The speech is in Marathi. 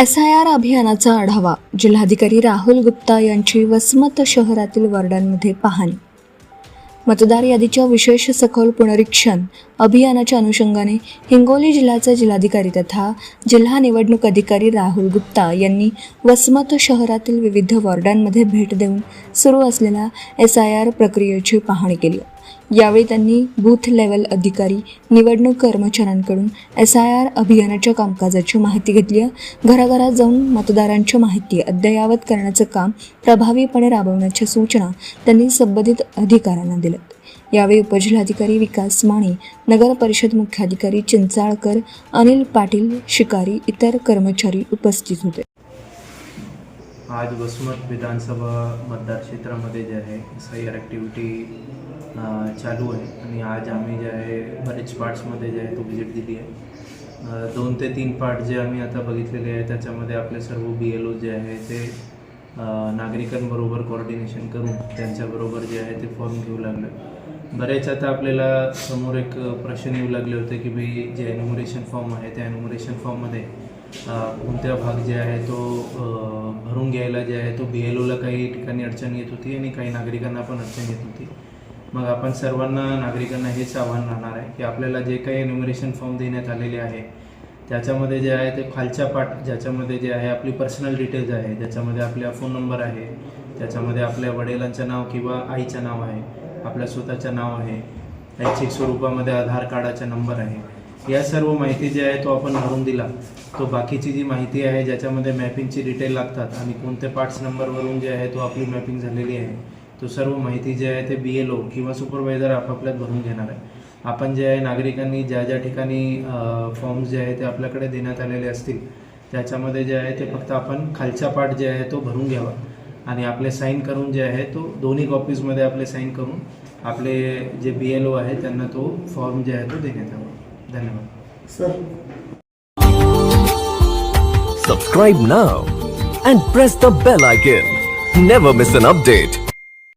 SIR अभियानाचा आढावा. जिल्हाधिकारी राहुल गुप्ता यांची वसमत शहरातील वॉर्डांमध्ये पाहणी. मतदार यादीच्या विशेष सखोल पुनरीक्षण अभियानाच्या अनुषंगाने हिंगोली जिल्ह्याचे जिल्हाधिकारी तथा जिल्हा निवडणूक अधिकारी राहुल गुप्ता यांनी वसमत शहरातील विविध वॉर्डांमध्ये भेट देऊन सुरू असलेल्या SIR प्रक्रियेची पाहणी केली. यावेळी त्यांनी बूथ लेव्हल अधिकारी, निवडणूक कर्मचाऱ्यांकडून SIR अभियानाच्या कामकाजाची माहिती घेतली. घराघरात जाऊन मतदारांची माहिती अद्ययावत करण्याचं काम प्रभावीपणे राबवण्याच्या सूचना त्यांनी संबंधित अधिकाऱ्यांना दिल्या. यावेळी उपजिल्हाधिकारी विकास माने, नगर परिषद मुख्याधिकारी चिंचाळकर, अनिल पाटील शिकारी, इतर कर्मचारी उपस्थित होते. आज वसमत विधानसभा मतदार क्षेत्रामध्ये जे आहे SIR ॲक्टिव्हिटी चालू आहे आणि आज आम्ही जे आहे बरेच पार्ट्समध्ये जे आहे तो व्हिजिट दिली आहे. 2 ते 3 पार्ट जे आम्ही आता बघितलेले आहे त्याच्यामध्ये आपले सर्व BLO जे आहे ते नागरिकांबरोबर कोऑर्डिनेशन करून त्यांच्याबरोबर जे आहे ते फॉर्म घेऊ लागले. बरेच आता आपल्याला समोर एक प्रश्न येऊ लागले होते की भाई जे एन्युमरेशन फॉर्म आहे त्या एन्युमरेशन फॉर्ममध्ये कोणत्या भाग जे आहे तो भरून घ्यायला जे आहे तो BLOला काही ठिकाणी अडचण येत होती आणि काही नागरिकांना पण अडचण येत होती. मग आपण सर्वांना नागरिकांना हेच आव्हान राहणार आहे की आपल्याला जे काही एन्युमरेशन फॉर्म देण्यात आलेले आहे त्याच्यामध्ये जे आहे ते खालच्या पाठ ज्याच्यामध्ये जे आहे आपली पर्सनल डिटेल्स आहे, ज्याच्यामध्ये आपला फोन नंबर आहे, त्याच्यामध्ये आपल्या वडिलांचं नाव किंवा आईचं नाव आहे, आपल्या स्वतःचं नाव आहे, ऐच्छिक स्वरूपामध्ये आधार कार्डाचा नंबर आहे, या सर्व माहिती जी आहे तो आपण भरून दिला. तो बाकीची जी माहिती आहे ज्याच्यामध्ये मॅपिंगची डिटेल लागतात आणि कोणत्या पार्ट्स नंबरवरून जे आहे तो आपली मॅपिंग झालेली आहे तो सर्व माहिती जे आहे ते BLO किंवा सुपरवायझर आपापल्यात भरून घेणार आहे. आपण जे आहे नागरिकांनी ज्या ज्या ठिकाणी फॉर्म्स जे आहे ते आपल्याकडे देण्यात आलेले असतील त्याच्यामध्ये जे आहे ते फक्त आपण खालचा पार्ट जे आहे तो भरून घ्यावा आणि आपले साईन करून जे आहे तो दोन्ही कॉपीजमध्ये आपले साईन करून आपले जे BLO आहे त्यांना तो फॉर्म जे आहे तो देण्यात यावा. धन्यवाद sir. Subscribe now and press the bell icon. Never miss an update.